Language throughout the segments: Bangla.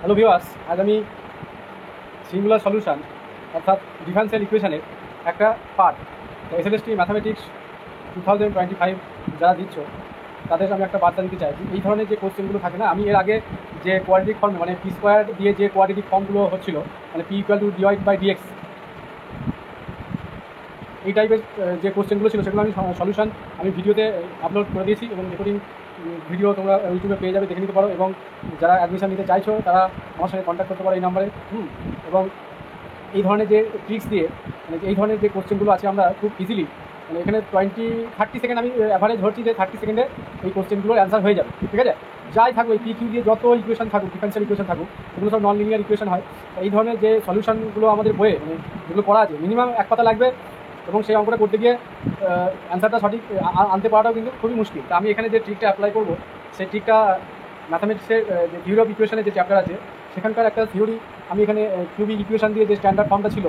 হ্যালো ভিউয়ার্স, আজ আমি সিঙ্গুলার সলিউশন অর্থাৎ ডিফারেনশিয়াল ইকুয়েশনের একটা পার্ট এসএলএসটি ম্যাথামেটিক্স 2025 যারা দিচ্ছ তাদের আমি একটা বার্তা দিতে চাই। এই ধরনের যে কোশ্চেনগুলো থাকে না, আমি এর আগে যে কোয়াড্রেটিক ফর্মে মানে পি স্কোয়ার দিয়ে যে কোয়াড্রেটিক ফর্মগুলো হচ্ছিল, মানে p equal to d y by d x, এই টাইপের যে কোশ্চেনগুলো ছিল সেগুলো আমি সলিউশন আমি ভিডিওতে আপলোড করে দিয়েছি এবং রেকর্ডিং ভিডিও তোমরা ইউটিউবে পেয়ে যাবে, দেখে নিতে পারো। এবং যারা অ্যাডমিশন নিতে চাইছো তারা আমার সঙ্গে কন্ট্যাক্ট করতে পারো এই নাম্বারে। এবং এই ধরনের যে ট্রিক্স দিয়ে মানে এই ধরনের যে কোশ্চেনগুলো আছে আমরা খুব ইজিলি মানে এখানে 20-30 সেকেন্ড আমি অ্যাভারেজ ধরছি যে 30 সেকেন্ডে এই কোশ্চেনগুলোর অ্যান্সার হয়ে যাবে, ঠিক আছে। যাই থাকুক এই পিকিউ দিয়ে যত ইকুয়েশন থাকুক, ডিফারেনশিয়াল ইকুয়েশন থাকুক, এগুলো সব নন লিনিয়ার ইকুয়েশন হয়। এই ধরনের যে সলিউশনগুলো আমাদের বইয়ে মানে যেগুলো করা আছে মিনিমাম 1 পাতা লাগবে, এবং সেই অঙ্কটা করতে গিয়ে অ্যান্সারটা সঠিক আনতে পারাটাও কিন্তু খুবই মুশকিল। তা আমি এখানে যে ট্রিকটা অ্যাপ্লাই করবো সেই ট্রিকটা ম্যাথামেটিক্সের যে থিওরি অফ ইকুয়েশনের যে চ্যাপ্টার আছে সেখানকার একটা থিওরি আমি এখানে কিউবিক ইকুয়েশন দিয়ে যে স্ট্যান্ডার্ড ফর্মটা ছিল,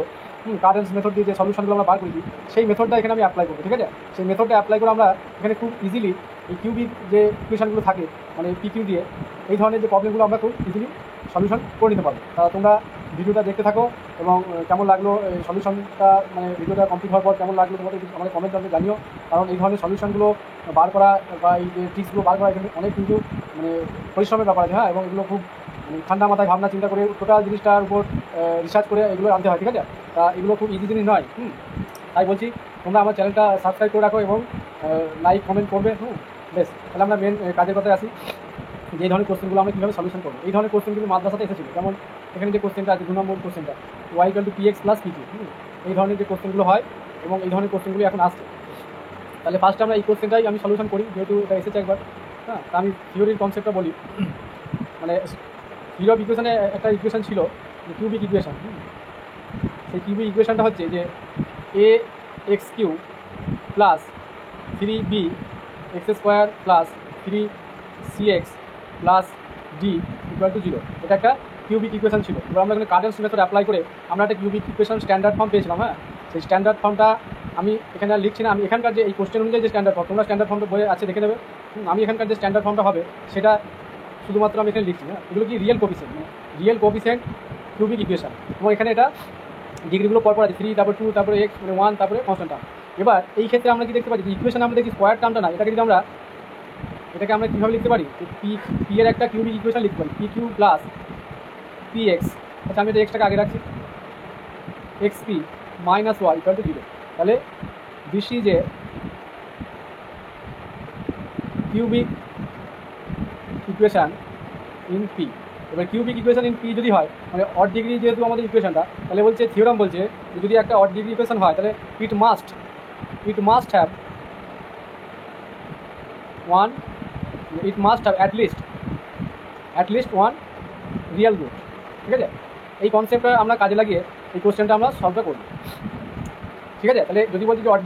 কারেন্স মেথড দিয়ে যে সলিউশনগুলো আমরা বার করেছি সেই মেথডটা এখানে আমি অ্যাপ্লাই করবো, ঠিক আছে। সেই মেথডটা অ্যাপ্লাই করে আমরা এখানে খুব ইজিলি এই কিউবিক যে ইকুয়েশনগুলো থাকে মানে পিকিউ দিয়ে এই ধরনের যে প্রবলেমগুলো আমরা খুব ইজিলি সলিউশন করে নিতে পারবো। তা তোমরা ভিডিওটা দেখতে থাকো এবং কেমন লাগলো এই সলিউশনটা, মানে ভিডিওটা কমপ্লিট হওয়ার পর কেমন লাগলো তোমাদের আমাদের কমেন্ট বক্সে জানিও। কারণ এই ধরনের সলিউশনগুলো বার করা বা এই যে ট্রিক্সগুলো বার করা এখানে অনেক কিন্তু মানে পরিশ্রমের ব্যাপার আছে, হ্যাঁ। এবং এগুলো খুব ঠান্ডা মাথায় ভাবনা চিন্তা করে টোটাল জিনিসটার উপর রিসার্চ করে এগুলো আনতে হয়, ঠিক আছে। তা এগুলো খুব ইজি জিনিস নয়। তাই বলছি তোমরা আমার চ্যানেলটা সাবস্ক্রাইব করে রাখো এবং লাইক কমেন্ট করবে। বেশ, তাহলে আমরা মেন কাজের কথায় আসি যে এই ধরনের কোশ্চেনগুলো আমরা কীভাবে সলিউশন করবো। এই ধরনের কোশ্চেন কিন্তু মাদ্রাসাতে এসেছিলো, যেমন এখানে যে কোশ্চেনটা আছে 2 নম্বর কোশ্চেনটা y equal to p x plus p q, এই ধরনের যে কোশ্চেনগুলো হয় এবং এই ধরনের কোশ্চেনগুলো এখন আসছে। তাহলে ফার্স্ট আমরা এই কোশ্চেনটাই আমি সলিউশন করি, যেহেতু এটা এসেছে একবার। হ্যাঁ, তা আমি থিওরির কনসেপ্টটা বলি। মানে থিওরি অফ ইকুয়েশনে একটা ইকুয়েশন ছিল কিউবিক ইকুয়েশন। সেই কিউবিক ইকুয়েশনটা হচ্ছে যে a x cube plus 3b x square plus 3cx plus d equal to 0। এটা একটা কিউবিক ইকুয়েশন ছিল। এবার আমরা এখানে কারেন্স মেথড অ্যাপ্লাই করে আমরা একটা কিউবিক ইকুয়েশন স্ট্যান্ডার্ড ফর্ম পেয়েছিলাম। হ্যাঁ, সেই স্ট্যান্ডার্ড ফর্মটা আমি এখানে আর লিখছি না, আমি এখানকার যে এই কোশ্চেন অনুযায়ী যে স্ট্যান্ডার্ড ফর্ম, তোমরা স্ট্যান্ডার্ড ফর্মটা বইয়ে আছে দেখে নেবে। আমি এখানকার যে স্ট্যান্ডার্ড ফর্মটা হবে সেটা শুধুমাত্র আমি এখানে লিখছি। হ্যাঁ, এগুলো কি real coefficient, real coefficient cubic equation, এবং এখানে এটা ডিগ্রিগুলো পরপর আছে 3 তারপর 2 তারপরে x মানে 1 তারপরে কনস্ট্যান্ট টার্ম। এবার এই ক্ষেত্রে আমরা কি দেখতে পাচ্ছি ইকুয়েশন আমরা দেখি স্কোয়ার টার্মটা না, এটাকে আমরা কীভাবে লিখতে পারি, পি এর একটা কিউবিক ইকুয়েশন লিখতে পারি p q plus p x. আচ্ছা, আমি এটা এক্সটাকে আগে রাখছি, x p minus y equal to 0। তাহলে this is a cubic equation in p. এবার কিউবিক ইকুয়েশন ইন পি যদি হয় মানে অড ডিগ্রি যেহেতু আমাদের ইকুয়েশনটা, তাহলে বলছে থিওরাম বলছে যে যদি একটা অড ডিগ্রি ইকুয়েশন হয় তাহলে it must have at least one real root, ঠিক আছে। এই কনসেপ্টটা আমরা কাজে লাগিয়ে এই কোশ্চেনটা আমরা সলভটা করব, ঠিক আছে। তাহলে যদি বলছি যে অড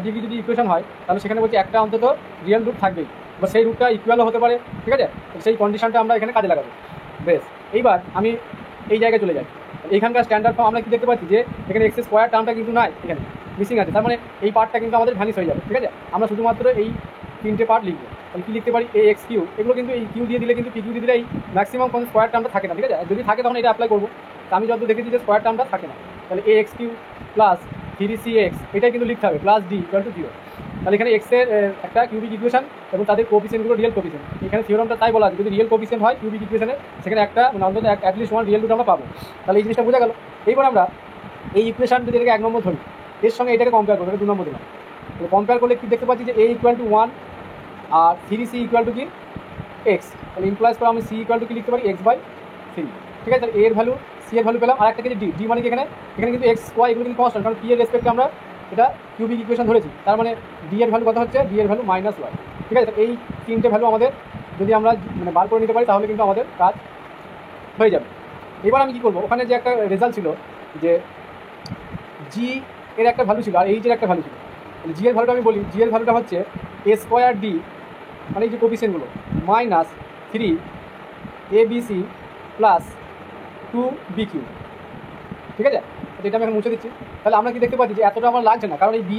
ডিগ্রি যদি ইকুয়েশন হয় তাহলে সেখানে বলছি একটা অন্তত রিয়েল রুট থাকবেই, বা সেই রুটটা ইকুয়ালও হতে পারে, ঠিক আছে। সেই কন্ডিশনটা আমরা এখানে কাজে লাগাবো। বেশ, এইবার আমি এই জায়গায় চলে যাই। এইখানকার স্ট্যান্ডার্ড ফর্ম আমরা কি দেখতে পাচ্ছি যে এখানে এক্স স্কোয়ার টার্মটা কিন্তু নাই, এখানে মিসিং আছে। তার মানে এই পার্টটা কিন্তু আমাদের ভ্যানিশ হয়ে যাবে, ঠিক আছে। আমরা শুধুমাত্র এই 3টে পার্ট লিখবো। তাহলে কী লিখতে পারি, এ এক্স কিউ, এগুলো কিন্তু এই কিউ দিয়ে দিলে কিন্তু পি কিউ দিয়ে দিলে এই ম্যাক্সিমাম কোনো স্কোয়ার টার্মটা থাকে না, ঠিক আছে। যদি থাকে তখন এটা অ্যাপ্লাই করবো। তা আমি যত দেখেছি যে স্কোয়ার টার্মটা থাকে না, তাহলে এ এক্স কিউ প্লাস 3cx এটাই কিন্তু লিখতে হবে প্লাস ডি ইকুয়াল টু 0। তাহলে এখানে এক্সের একটা কিউবিক ইকুয়েশন এবং তাদের কোফিসিয়েন্টগুলো রিয়েল কোফিসিয়েন্ট। এখানে থিওরামটা তাই বলা আছে যদি রিয়েল কোফিসিয়েন্ট হয় কিউবিক ইকুয়েশনে সেখানে একটা মানে অন্তত অ্যাটলিস্ট ওয়ান রিয়েল রুট আমরা পাবো। তাহলে এই জিনিসটা বোঝা গেল। এইবার আমরা এই ইকুয়েশন যদি এটাকে 1 নম্বর ধরি, এর সঙ্গে এটাকে কম্পেয়ার করবো, এটা 2 নম্বর দিলাম। তাহলে কম্পেয়ার করলে কি দেখতে পাচ্ছি যে এ ইকুয়াল টু 1 আর 3c ইকুয়াল টু কি এক্স। তাহলে ইমপ্লাইজ করে আমি সি ইকুয়াল টু কি লিখতে পারি x/3, ঠিক আছে। তাহলে এর ভ্যালু সি এর ভ্যালু পেলাম। আর একটা কি ডি মানে কি এখানে কিন্তু এক্স ওয়াই এগুলো কিন্তু কনস্ট্যান্ট, কারণ পি এর রেসপেক্টে আমরা এটা কিউবিক ইকুয়েশন ধরেছি। তার মানে ডি এর ভ্যালু কত হচ্ছে, ডি এর ভ্যালু মাইনাস ওয়াই, ঠিক আছে। এই 3টে ভ্যালু আমাদের যদি আমরা মানে বার করে নিতে পারি তাহলে কিন্তু আমাদের কাজ হয়ে যাবে। এবার আমি কী করবো, ওখানে যে একটা রেজাল্ট ছিল যে জি এর একটা ভ্যালু ছিল আর এইচ এর একটা ভ্যালু ছিল। জি এর ভ্যালুটা আমি বলি, জি এর ভ্যালুটা হচ্ছে এ স্কোয়ার ডি মানে এই যে কোফিসিয়েন্টগুলো মাইনাস 3abc প্লাস 2bq, ঠিক আছে। এটা আমি এখন মুছে দিচ্ছি। তাহলে আমরা কি দেখতে পাচ্ছি যে এতটা আমার লাগছে না, কারণ এই বি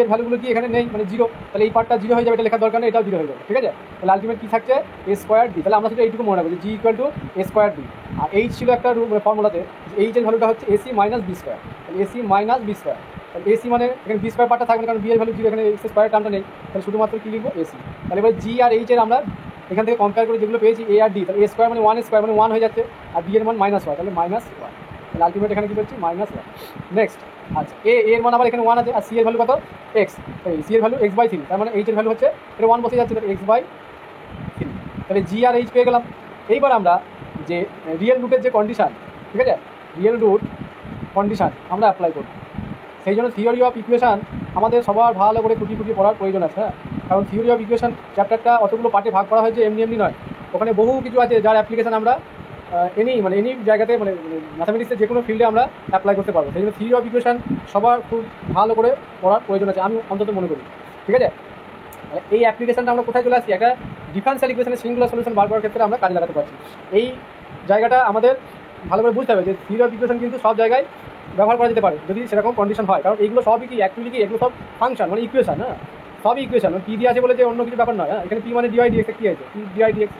এর ভ্যালুগুলো কি এখানে নেই, মানে 0। তাহলে এই পার্টটা 0 হয়ে যাবে, এটা লেখার দরকার নেই, এটাও 0 হয়ে যাবে, ঠিক আছে। তাহলে আলটিমেট কী থাকছে এ স্কোয়ার ডি। তাহলে আমরা শুধু এইটুকু মনে রাখবো যে g equal to a square d. আর এইচ ছিল একটা ফর্মুলাতে, এইচের ভ্যালুটা হচ্ছে এসি মাইনাস বি স্কোয়ার, তাহলে এসি মাইনাস বি স্কোয়ার, তাহলে এসি মানে এখানে বি স্কোয়ার পার্টটা থাকবে না, কারণ বি এর ভ্যালু জিরো, এখানে এক্স স্কোয়ার টার্মটা নেই, তাহলে শুধুমাত্র কী লিখবো এসি। তাহলে এবার জি আর এইচের আমরা এখান থেকে কম্পেয়ার করে যেগুলো পেয়েছি এ আর ডি, তাহলে এ স্কোয়ার মানে ওয়ান স্কোয়ার মানে ওয়ান হয়ে যাচ্ছে, আর ডি এর মান মাইনাস ওয়ান, তাহলে মাইনাস ওয়ান, তাহলে আলটিমেট এখানে কী করছি মাইনাস ওয়ান। নেক্সট আচ্ছা এর মান আবার এখানে ওয়ান আছে, আর সি এর ভ্যালু কত এক্স, সি এর ভ্যালু এক্স বাই থ্রি, তার মানে এইচ এর ভ্যালু হচ্ছে এটা ওয়ান বসে যাচ্ছে, তাহলে এক্স বাই থ্রি, তাহলে জি আর এইচ পেয়ে গেলাম। এইবার আমরা যে রিয়েল রুটের যে কন্ডিশান, ঠিক আছে, রিয়েল রুট কন্ডিশান আমরা অ্যাপ্লাই করব। সেই জন্য থিওরি অফ ইকুয়েশান আমাদের সবার ভালো করে খুঁটিয়ে খুঁটিয়ে পড়ার প্রয়োজন আছে, হ্যাঁ, কারণ থিওরি অফ ইকুয়েশান চ্যাপ্টারটা অতগুলো পার্টে ভাগ করা হয়েছে এমনি এমনি নয়, ওখানে বহু কিছু আছে যার অ্যাপ্লিকেশান আমরা এনি জায়গাতে মানে ম্যাথামেটিক্সের যে কোনো ফিল্ডে আমরা অ্যাপ্লাই করতে পারবো। সেই জন্য থিওরি অফ ইকুয়েশান সবার খুব ভালো করে পড়ার প্রয়োজন আছে, আমি অন্তত মনে করি, ঠিক আছে। এই অ্যাপ্লিকেশানটা আমরা কোথায় চলে আসছি, একটা ডিফারেনশিয়াল ইকুয়েশনের সিঙ্গুলার সলিউশন বার করার ক্ষেত্রে আমরা কাজে লাগাতে পারছি। এই জায়গাটা আমাদের ভালো করে বুঝতে হবে যে থিওরি অফ ইকুয়েশন কিন্তু সব জায়গায় ব্যবহার করা যেতে পারে যদি সেরকম কন্ডিশন হয়, কারণ এইগুলো সবই কি অ্যাকচুয়ালি কি এগুলো সব ফাংশন মানে ইকুয়েশন, হ্যাঁ, সবই ইকুয়েশন, পি দিয়ে আছে বলে যে অন্য কিছু ব্যাপার নয়, হ্যাঁ, এখানে পি মানে ডিআই ডিএক্স কী আছে, পি ডিআই ডিএক্স,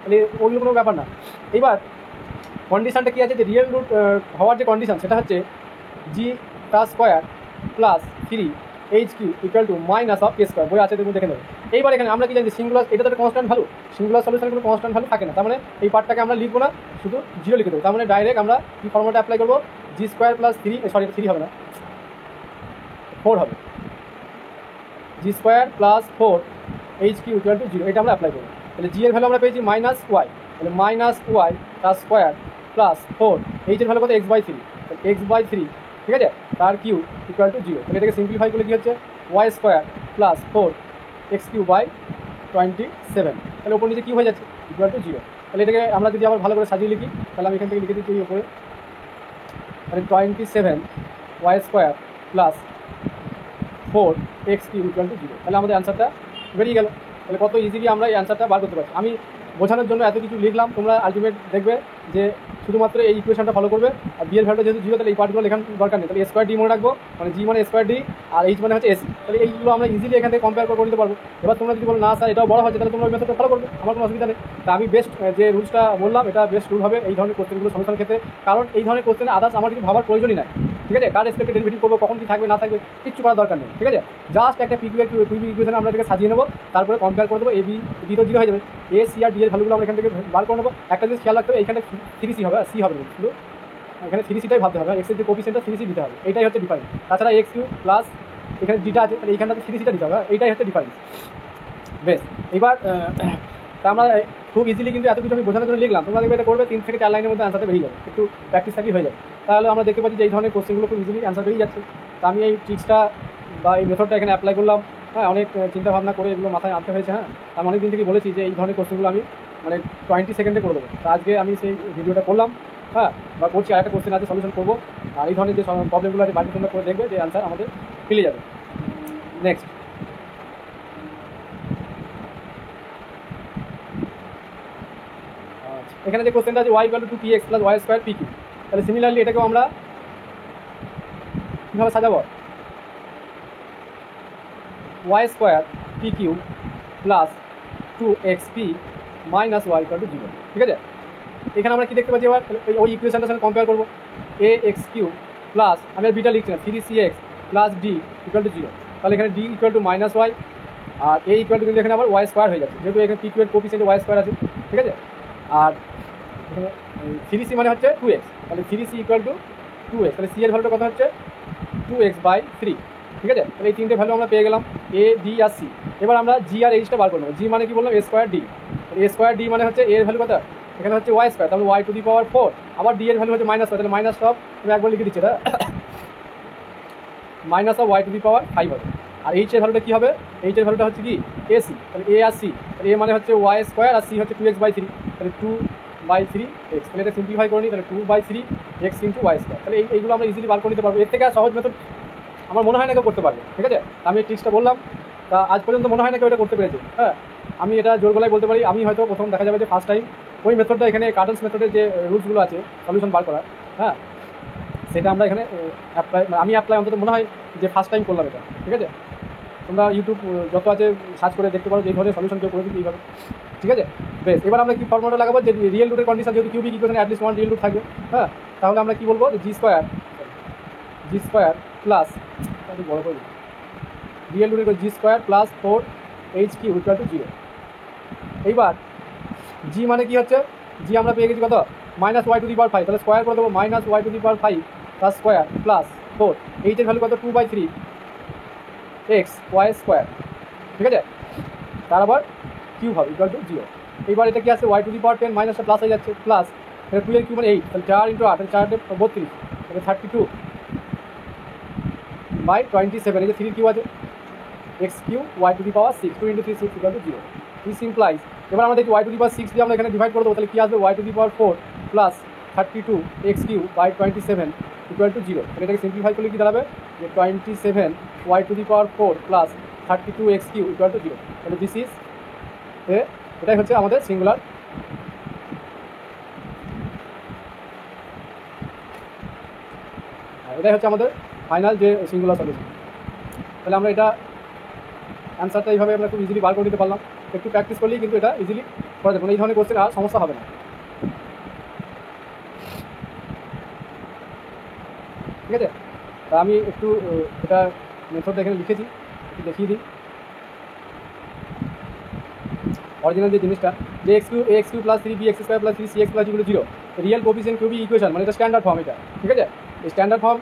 তাহলে ওইগুলো কোনো ব্যাপার না। এবার কন্ডিশনটা কী আছে, যে রিয়েল রুট হওয়ার যে কন্ডিশন সেটা হচ্ছে জি তার square plus three h q equal to minus of a square, বই আছে দেখুন দেখে নেবে। এইবার এখানে আমরা কি জানি সিঙ্গুলার, এটা তো কনস্ট্যান্ট ভ্যালু, সিঙ্গুলার সলিউশন কোনো কনস্ট্যান্ট ভ্যালু থাকে না, তার মানে এই পার্টটাকে আমরা লিখবো না, শুধু জিরো লিখে দেবো, তার মানে ডাইরেক্ট আমরা কি ফর্মুলাটা অ্যাপ্লাই করবো, g square plus three, sorry three হবে না, ফোর হবে, g square plus four h q equal to zero, এটা আমরা অ্যাপ্লাই করবো। তাহলে জি এর ভ্যালু আমরা পেয়েছি মাইনাস ওয়াই, তাহলে মাইনাস ওয়াই তার স্কোয়ার প্লাস ফোর এইচ এর ভ্যালু কত x by three, x by three, ঠিক আছে, তার কিউ ইকুয়াল টু জিরো। তাহলে এটাকে সিম্পলিফাই করলে কী হচ্ছে y square plus four x q by 27, তাহলে ওপর নিচে কী হয়ে যাচ্ছে ইকুয়াল টু জিরো। তাহলে এটাকে আমরা যদি আবার ভালো করে সাজিয়ে লিখি, তাহলে আমি এখান থেকে লিখে দিচ্ছি এই উপরে, তাহলে 27 y square plus four x q equal to zero, তাহলে আমাদের অ্যান্সারটা বেরিয়ে গেল। তাহলে কত ইজিলি আমরা এই অ্যান্সারটা বার করতে পারছি। আমি বোঝানোর জন্য এত কিছু লিখলাম, তোমরা আলটিমেট দেখবে যে শুধুমাত্র এই ইকুয়েশনটা ফলো করবে, আর বি এর ভ্যালুটা যেহেতু জিরো, তাহলে এই পার্টগুলো লেখার দরকার নেই, তাহলে স্কোয়ার ডি মনে রাখবো, মানে জি মানে স্কোয়ার ডি আর এইচ মানে হচ্ছে এসি, তাহলে এইগুলো আমরা ইজিলি এখান থেকে কম্পেয়ার করে নিতে পারবো। এবার তোমরা যদি বলো না স্যার এটাও বড় হচ্ছে, তাহলে তোমরা ওই মেথডটা ফলো করবে, আমার কোনো অসুবিধা নেই। তা আমি বেস্ট যে রুলসটা বললাম এটা বেস্ট রুল হবে এই ধরনের কোশ্চেনগুলো সলিউশনের ক্ষেত্রে, কারণ এই ধরনের কোশ্চেনে আদার্স আমার কিছু ভাবার প্রয়োজনই নাই, ঠিক আছে, কার এক্সপেক্টেড ডেরিভেটিভ করবো, কখন কি থাকবে না থাকবে কিচ্ছু করার দরকার নেই, ঠিক আছে, জাস্ট একটা পিকিউ ইকুয়েশন আমরা এটাকে সাজিয়ে নেবো, তারপরে কম্পেয়ার করে দেবো, এ বি তো জিরো হয়ে যাবে, এ সি আর ডি এর ভ্যালুগুলো আমরা এখান থেকে বার করে নেবো। একটা জিনিস খেয়াল রাখতে হবে, এইখানে থ্রি সি হবে, সি হবে শুধু, এখানে থ্রি সিটাই ভাবতে হবে, এক্সের যে কোফিসিয়েন্টটা থ্রি সি দিতে হবে, এইটাই হচ্ছে ডিফারেন্স। তাছাড়া এক্স কিউ প্লাস এখানে ডিটা আছে, তাহলে এইখানটাতে থ্রি সিটা দিতে হবে, এইটাই হচ্ছে ডিফারেন্স। বেশ, এবার তা আমরা খুব ইজিলি কিন্তু এত কিছু আমি বোঝানোর জন্য লিখলাম, তোমরা দেখবে এটা করবে 3 থেকে 4 লাইনের মধ্যে অ্যান্সারটা বেরিয়ে যাবে, একটু প্র্যাকটিস থাকলেই হয়ে যাবে। তাহলে আমরা দেখতে পাচ্ছি যে এই ধরনের কোশ্চেনগুলো খুব ইজিলি অ্যান্সার বেরিয়ে যাচ্ছে। তা আমি এই ট্রিক্সটা বা এই মেথডটা এখানে অ্যাপ্লাই করলাম, হ্যাঁ, অনেক চিন্তাভাবনা করে এগুলো মাথায় আনতে হয়েছে, হ্যাঁ, আমি অনেক দিন থেকে বলেছি যে এই ধরনের কোশ্চেনগুলো আমি মানে 20 সেকেন্ডে করে দেবো। তা আজকে আমি সেই ভিডিওটা করলাম, হ্যাঁ, বা করছি, আর একটা কোশ্চেন আছে সলিউশন করবো, আর এই ধরনের যে প্রবলেমগুলো আছে বাড়িতে তোমরা করে দেখবে যে অ্যান্সার আমাদের মিলে যাবে। নেক্সট এখানে যে কোশ্চেনটা আছে y equal to p x plus y square p q, তাহলে সিমিলারলি এটাকেও আমরা কীভাবে সাজাবো, y square p q plus 2xp minus y equal to zero, ঠিক আছে। এখানে আমরা কী দেখতে পাচ্ছি, এবার ওই ইকুয়েশনটার সঙ্গে কম্পেয়ার করবো, এ এক্স কিউ প্লাস আমি আর বিটা লিখছি না, 3cx plus d equal to zero, তাহলে এখানে d equal to minus y, আর এ ইকুয়াল টু কিন্তু এখানে আবার ওয়াই স্কোয়ার হয়ে যাচ্ছে, যেহেতু এখানে পি কিউ এর কোফিসিয়েন্ট ওয়াই স্কোয়ার আছে, ঠিক আছে। আর এখানে 3c মানে হচ্ছে 2x, তাহলে 3c ইকুয়াল টু 2x, তাহলে সি এর ভ্যালুটা কত হচ্ছে 2x/3, ঠিক আছে। তাহলে এই তিনটে ভ্যালু আমরা পেয়ে গেলাম, এ ডি আর সি। এবার আমরা জি আর এইচটা বার করবো। জি মানে কি বললাম, এ স্কোয়ার ডি, এ স্কোয়ার ডি মানে হচ্ছে এর ভ্যালু কত, এখানে হচ্ছে ওয়াই স্কোয়ার, তাহলে ওয়াই টু দি পাওয়ার 4, আবার ডি এর ভ্যালু হচ্ছে মাইনাস, তাহলে মাইনাস অফ তুমি একবার লিখে দিচ্ছে, এটা minus of y to the power 5 হবে। আর এইচ এর ভ্যালুটা কী হবে, এইচ এর ভ্যালুটা হচ্ছে কি এসি, তাহলে এ আর সি, তাহলে এ মানে হচ্ছে ওয়াই স্কোয়ার আর সি হচ্ছে 2x/3, তাহলে 2/3x, তাহলে এটা সিম্পলিফাই করে নিই, তাহলে 2/3x ইন্টু ওয়াই স্কোয়ার, তাহলে এইগুলো আমরা ইজিলি বার করে নিতে পারবো। এর থেকে সহজ মেথড আমার মনে হয় না কেউ করতে পারবে, ঠিক আছে। আমি এই ট্রিক্সটা বললাম, তা আজ পর্যন্ত মনে হয় না কেউ এটা করতে পেরেছে, হ্যাঁ, আমি এটা জোর গলায় বলতে পারি, আমি হয়তো প্রথম দেখা যাবে যে ফার্স্ট টাইম ওই মেথডটা এখানে কার্টনস মেথডের যে রুলসগুলো আছে সলিউশন বার করা, হ্যাঁ, সেটা আমরা এখানে আমি অ্যাপ্লাই অন্তত মনে হয় যে ফার্স্ট টাইম করলাম এটা, ঠিক আছে। তোমরা ইউটিউব যত আছে সার্চ করে দেখতে পারো যে এই ধরনের সলিউশন কেউ করে দিচ্ছি এইভাবে। ঠিক আছে? বেশ, এবার আমরা কি ফর্মুলাটা লাগাবো, যে রিয়েল রুটের কন্ডিশন যেহেতু কিউবিক ইকুয়েশনে অ্যাটলিস্ট ওয়ান রিয়েল রুট থাকবে, হ্যাঁ, তাহলে আমরা কি বলবো, যে জি স্কোয়ার প্লাস বড় করে রিয়েল রুটের g square plus 4h³ equal to 0। এইবার জি মানে কি হচ্ছে, জি আমরা পেয়ে গেছি কত, -y⁵, তাহলে স্কোয়ার করে দেবো -y⁵ তার স্কোয়ার প্লাস 4, এইচের ভ্যালু কত 2/3 xy², ঠিক আছে? তার আবার কিউব হবে ইকুয়াল টু 0। এইবার এটা কি আছে, y⁻10 মাইনাসটা প্লাস হয়ে যাচ্ছে, প্লাস এটা 2 এর কিউব মানে 8, তাহলে 4 × 8, 4×32, তাহলে 32/27, এই যে 3 কিউ আছে, x³ y⁻6, 2 × 3 6 equal to 0। This implies, এবার আমরা দেখি y⁻6 দিয়ে আমরা এখানে ডিভাইড করে দেবো, তাহলে কি আসবে, y⁻4 plus 32 x³ equal to 0। তাহলে এটাকে সিম্পলিফাই করলে কি দাঁড়াবে, যে 27 y⁻4 plus 32 x³ equal to 0। তাহলে দিস ইজ এটাই হচ্ছে আমাদের সিঙ্গুলার, এটাই হচ্ছে আমাদের ফাইনাল যে সিঙ্গুলার সলিউশন। তাহলে আমরা এটা অ্যান্সারটা এইভাবে আমরা খুব ইজিলি বার করে দিতে পারলাম। একটু প্র্যাকটিস করলেই কিন্তু এটা ইজিলি করা যাবে, এই ধরনের কোশ্চেন আর সমস্যা হবে না। ঠিক আছে, তা আমি একটু এটা মেথডটা এখানে লিখেছি, একটু দেখিয়ে দিই। অরিজিনাল যে জিনিসটা, যে x³ plus 3bx² plus 3cx plus 0 real coefficient cubic equation, মানে এটা স্ট্যান্ডার্ড ফর্ম, এটা ঠিক আছে? এই স্ট্যান্ডার্ড ফর্ম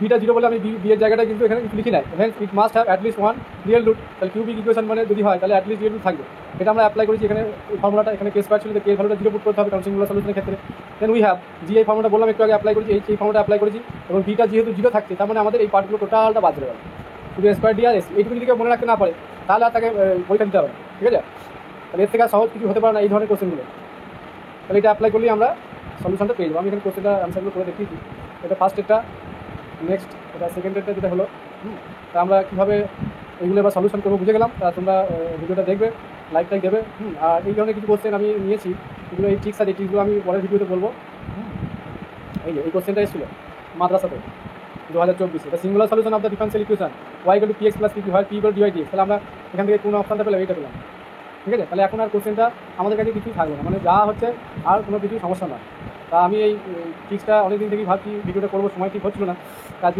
বিটা 0 বলে আমি বি এর জায়গাটা কিন্তু এখানে কিছু লিখি নাই, hence it must have at least one real root. তাহলে কিউবিক ইকুয়েশন মানে যদি হয় তাহলে অ্যাটলিস্ট রিয়েল রুট থাকবে, এটা আমরা অ্যাপ্লাই করেছি এখানে। এই ফর্মুলাটা এখানে কে স্কোয়ার ছিল, কে ভ্যালুটা 0 পুট করতে হবে কারণ সিঙ্গুলার সলিউশনের ক্ষেত্রে। দেন উই হ্যাভ জি, এই ফর্মুলাটা বললাম একটু আগে অ্যাপ্লাই করেছি, এই ফর্মুলাটা অ্যাপ্লাই করেছি, এবং বিটা যেহেতু 0 থাকছে তার মানে আমাদের এই পার্টগুলো টোটালটা বাদ চলে গেল, শুধু স্কোয়ার ডি আর এস। এইটুকু যদি কেউ মনে রাখতে না পারে তাহলে আর তাকে পরীক্ষা দিতে হবে না, ঠিক আছে? তাহলে এর থেকে আর সহজ কিছু হতে পারে না এই ধরনের কোশ্চেনগুলো। তাহলে এটা অ্যাপ্লাই করলেই আমরা সলিউশনটা পেয়ে যাবো। আমি এখানে কোশ্চেনটা অ্যান্সারগুলো করে দেখিয়েছি, এটা ফার্স্ট ডেটটা, নেক্সট এটা সেকেন্ড ডেটটা যেটা হলো। তা আমরা কীভাবে এইগুলো এবার সলিউশন করবো বুঝে গেলাম। তা তোমরা ভিডিওটা দেখবে, লাইক টাইক দেবে। আর এই ধরনের কিছু কোশ্চেন আমি নিয়েছি, এগুলো এই ট্রিক্স আছে, এই ট্রিক্সগুলো আমি পরের ভিডিওতে বলবো। এই কোশ্চেনটা এসেছিলো মাদ্রাসাতে 2024, এটা singular solution of the differential equation y = px + pq, হয় p = dy/dx। তাহলে আমরা এখান থেকে কোন অপশানটা পেলাম, এইটা পেলাম, ঠিক আছে? তাহলে এখন আর কোশ্চেনটা আমাদের কাছে কিছুই থাকবে না, মানে যা হচ্ছে আর কোনো কিছুই সমস্যা নয়। তা আমি এই ট্রিক্সটা অনেকদিন থেকেই ভাবছি ভিডিওটা করবো, সময় ঠিক হচ্ছিল না, কাজ